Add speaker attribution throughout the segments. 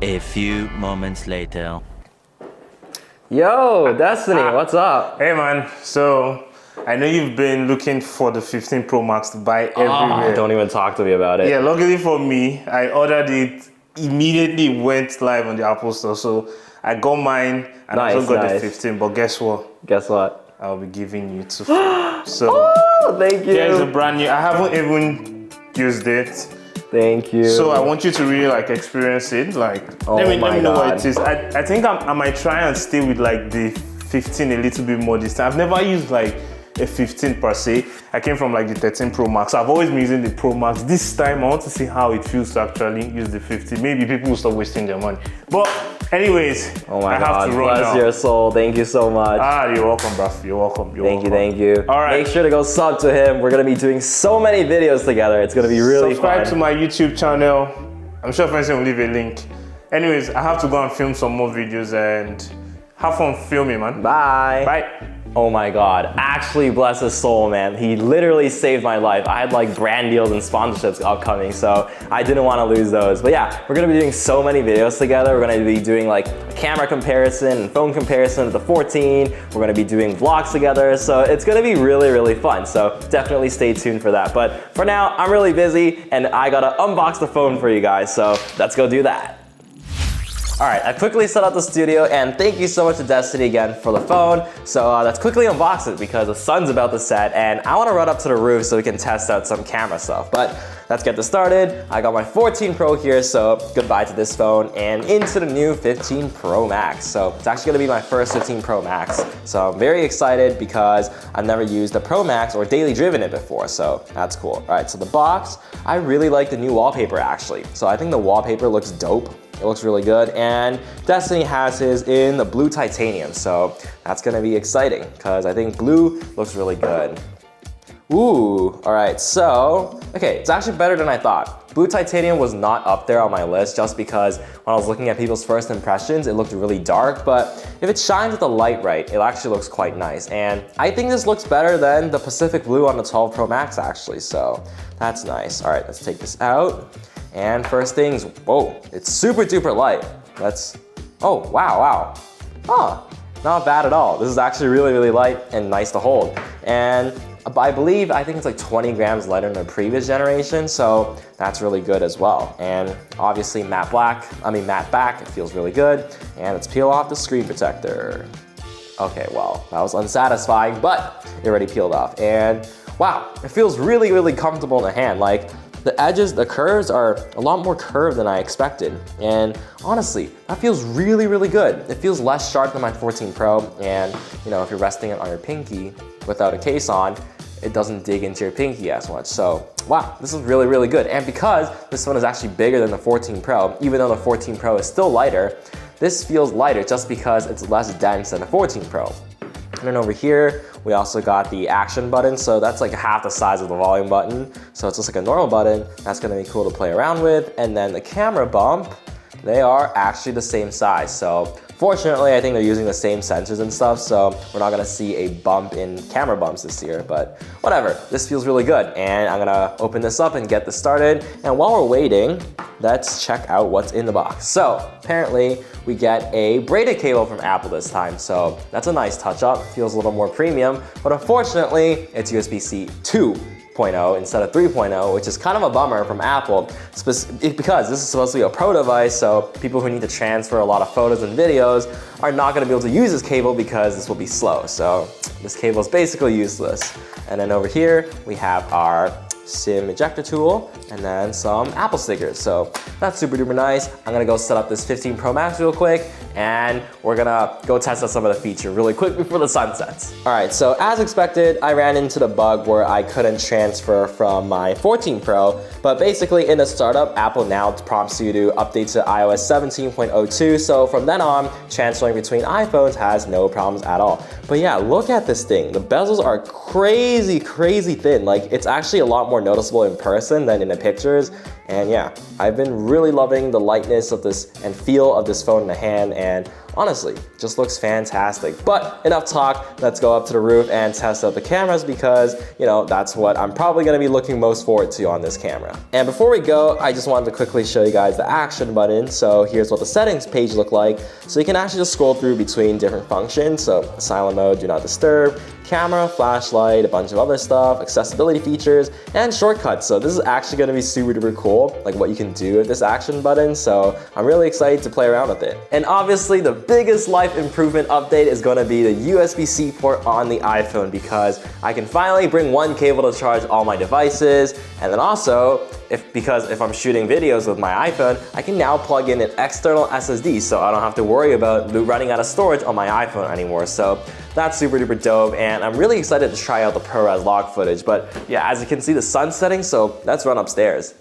Speaker 1: A few moments later.
Speaker 2: Yo, Destiny, what's up?
Speaker 3: Hey man, so I know you've been looking for the 15 Pro Max to buy everywhere.
Speaker 2: Don't even talk to me about it.
Speaker 3: Yeah, luckily for me, I ordered it, immediately went live on the Apple Store. So I got mine and I also got the 15, but guess what?
Speaker 2: Guess what?
Speaker 3: I'll be giving you 2 free. So
Speaker 2: Oh, thank you.
Speaker 3: here's a brand new, I haven't even used it.
Speaker 2: Thank you.
Speaker 3: So I want you to really like experience it. Like, let me know what it is. I think I might try and stay with like the 15 a little bit more this time. I've never used like a 15 per se. I came from like the 13 Pro Max. I've always been using the Pro Max. This time I want to see how it feels to actually use the 15. Maybe people will stop wasting their money. But anyways,
Speaker 2: oh my
Speaker 3: I
Speaker 2: God,
Speaker 3: have to run
Speaker 2: bless
Speaker 3: now.
Speaker 2: your soul. Thank you so much.
Speaker 3: You're welcome, bruv. You're welcome.
Speaker 2: Thank you.
Speaker 3: All right.
Speaker 2: Make sure to go sub to him. We're gonna be doing so many videos together. It's gonna be really
Speaker 3: Subscribe
Speaker 2: fun.
Speaker 3: to my YouTube channel. I'm sure friends will leave a link. Anyways, I have to go and film some more videos and have fun filming, man.
Speaker 2: Bye.
Speaker 3: Bye.
Speaker 2: Oh my God, actually bless his soul, man. He literally saved my life. I had like brand deals and sponsorships upcoming, so I didn't want to lose those. But yeah, we're gonna be doing so many videos together. We're gonna be doing like a camera comparison and phone comparison of the 14. We're gonna be doing vlogs together, so it's gonna be really, really fun. So definitely stay tuned for that. But for now, I'm really busy and I gotta unbox the phone for you guys, so let's go do that. All right, I quickly set up the studio and thank you so much to Destiny again for the phone. So let's quickly unbox it because the sun's about to set and I wanna run up to the roof so we can test out some camera stuff. But let's get this started. I got my 14 Pro here, so goodbye to this phone and into the new 15 Pro Max. So it's actually gonna be my first 15 Pro Max. So I'm very excited because I've never used a Pro Max or daily driven it before, so that's cool. All right, so the box, I really like the new wallpaper actually. So I think the wallpaper looks dope. It looks really good, and Destiny has his in the blue titanium, so that's gonna be exciting because I think blue looks really good. Ooh, all right, so, okay, it's actually better than I thought. Blue titanium was not up there on my list just because when I was looking at people's first impressions, it looked really dark, but if it shines with the light right, it actually looks quite nice. And I think this looks better than the Pacific Blue on the 12 Pro Max actually, so that's nice. All right, let's take this out. And first things, whoa, it's super duper light. Oh, wow. Huh, not bad at all. This is actually really, really light and nice to hold. And I think it's like 20 grams lighter than the previous generation, so that's really good as well. And obviously matte back, it feels really good. And let's peel off the screen protector. Okay, well, that was unsatisfying, but it already peeled off. And wow, it feels really, really comfortable in the hand. Like, the edges, the curves are a lot more curved than I expected. And honestly, that feels really, really good. It feels less sharp than my 14 Pro. And you know, if you're resting it on your pinky without a case on, it doesn't dig into your pinky as much. So wow, this is really, really good. And because this one is actually bigger than the 14 Pro, even though the 14 Pro is still lighter, this feels lighter just because it's less dense than the 14 Pro. And then over here, we also got the action button. So that's like half the size of the volume button. So it's just like a normal button. That's gonna be cool to play around with. And then the camera bump, they are actually the same size. So fortunately, I think they're using the same sensors and stuff. So we're not gonna see a bump in camera bumps this year, but whatever, this feels really good. And I'm gonna open this up and get this started. And while we're waiting, let's check out what's in the box. So apparently we get a braided cable from Apple this time. So that's a nice touch up, feels a little more premium, but unfortunately it's USB-C 2.0 instead of 3.0, which is kind of a bummer from Apple because this is supposed to be a pro device, so people who need to transfer a lot of photos and videos are not gonna be able to use this cable because this will be slow. So this cable is basically useless. And then over here, we have our SIM ejector tool, and then some Apple stickers. So that's super duper nice. I'm gonna go set up this 15 Pro Max real quick, and we're gonna go test out some of the feature really quick before the sun sets. All right, so as expected, I ran into the bug where I couldn't transfer from my 14 Pro, but basically in the startup, Apple now prompts you to update to iOS 17.02, so from then on, transferring between iPhones has no problems at all. But yeah, look at this thing. The bezels are crazy, crazy thin. Like, it's actually a lot more noticeable in person than in the pictures. And yeah, I've been really loving the lightness of this and feel of this phone in the hand, and honestly, just looks fantastic. But enough talk, let's go up to the roof and test out the cameras because, you know, that's what I'm probably gonna be looking most forward to on this camera. And before we go, I just wanted to quickly show you guys the action button. So here's what the settings page look like. So you can actually just scroll through between different functions. So silent mode, do not disturb, camera, flashlight, a bunch of other stuff, accessibility features, and shortcuts. So this is actually gonna be super duper cool, like what you can do with this action button. So I'm really excited to play around with it. And obviously the biggest life improvement update is gonna be the USB-C port on the iPhone, because I can finally bring one cable to charge all my devices. And then also, if I'm shooting videos with my iPhone, I can now plug in an external SSD, so I don't have to worry about running out of storage on my iPhone anymore. So that's super duper dope, and I'm really excited to try out the ProRes log footage. But yeah, as you can see, the sun's setting, so let's run upstairs.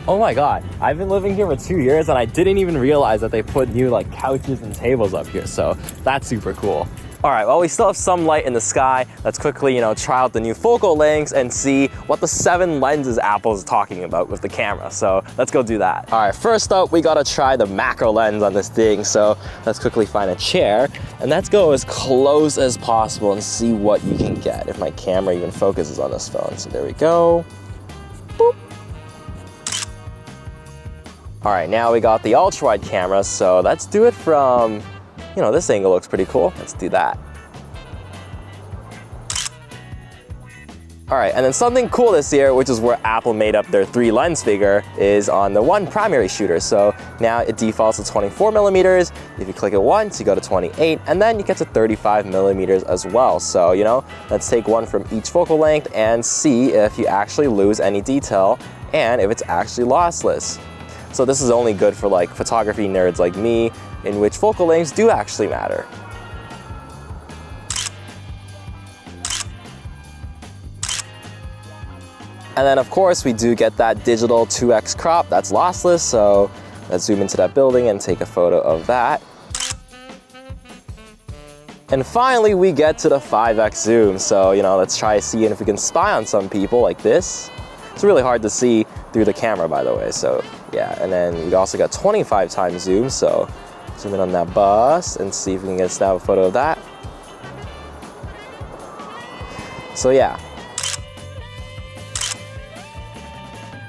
Speaker 2: Oh my god, I've been living here for 2 years and I didn't even realize that they put new like couches and tables up here, so that's super cool. All right, well, we still have some light in the sky. Let's quickly, try out the new focal lengths and see what the 7 lenses Apple is talking about with the camera. So let's go do that. All right, first up, we gotta try the macro lens on this thing. So let's quickly find a chair and let's go as close as possible and see what you can get if my camera even focuses on this phone. So there we go. Boop. All right, now we got the ultra wide camera. So let's do it from, this angle looks pretty cool. Let's do that. All right, and then something cool this year, which is where Apple made up their 3 lens figure, is on the one primary shooter. So now it defaults to 24 millimeters. If you click it once, you go to 28, and then you get to 35 millimeters as well. So, let's take one from each focal length and see if you actually lose any detail and if it's actually lossless. So this is only good for like photography nerds like me, in which focal lengths do actually matter. And then of course we do get that digital 2x crop that's lossless, so let's zoom into that building and take a photo of that. And finally we get to the 5x zoom, so let's try seeing if we can spy on some people like this. It's really hard to see through the camera, by the way, so yeah. And then we also got 25 times zoom, so zoom in on that bus and see if we can get a snap a photo of that. So yeah.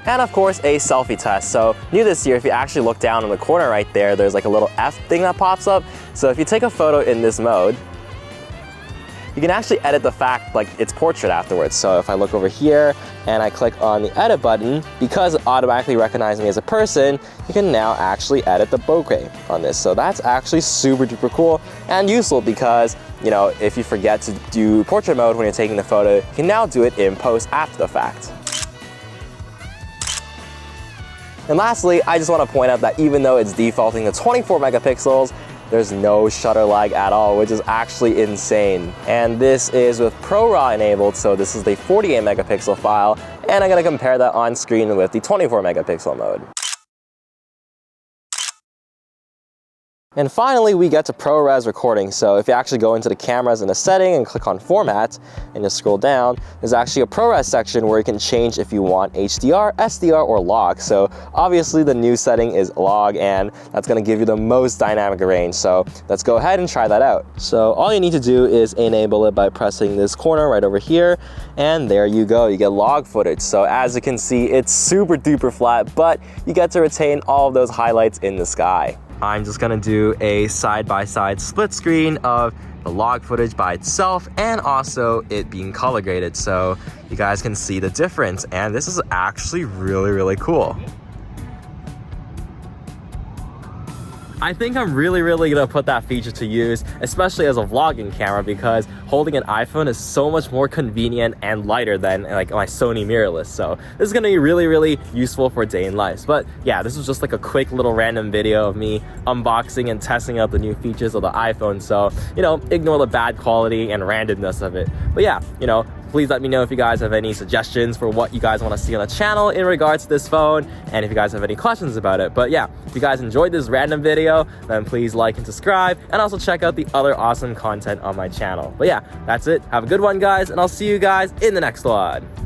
Speaker 2: And of course, a selfie test. So new this year, if you actually look down in the corner right there, there's like a little F thing that pops up. So if you take a photo in this mode, you can actually edit the fact like it's portrait afterwards. So if I look over here and I click on the edit button, because it automatically recognizes me as a person, you can now actually edit the bokeh on this. So that's actually super duper cool and useful because, if you forget to do portrait mode when you're taking the photo, you can now do it in post after the fact. And lastly, I just want to point out that even though it's defaulting to 24 megapixels, there's no shutter lag at all, which is actually insane. And this is with ProRAW enabled, so this is the 48 megapixel file, and I'm gonna compare that on screen with the 24 megapixel mode. And finally, we get to ProRes recording. So if you actually go into the cameras in the setting and click on format and just scroll down, there's actually a ProRes section where you can change if you want HDR, SDR, or log. So obviously the new setting is log, and that's gonna give you the most dynamic range. So let's go ahead and try that out. So all you need to do is enable it by pressing this corner right over here, and there you go, you get log footage. So as you can see, it's super duper flat, but you get to retain all of those highlights in the sky. I'm just gonna do a side-by-side split screen of the log footage by itself and also it being color graded, so you guys can see the difference, and this is actually really, really cool. I think I'm really gonna put that feature to use, especially as a vlogging camera, because holding an iPhone is so much more convenient and lighter than like my Sony mirrorless. So this is gonna be really useful for day in life. But yeah, this was just like a quick little random video of me unboxing and testing out the new features of the iPhone. So, you know, ignore the bad quality and randomness of it. But yeah, you know, please let me know if you guys have any suggestions for what you guys want to see on the channel in regards to this phone, and if you guys have any questions about it. But yeah, if you guys enjoyed this random video, then please like and subscribe, and also check out the other awesome content on my channel. But yeah, that's it. Have a good one, guys, and I'll see you guys in the next one.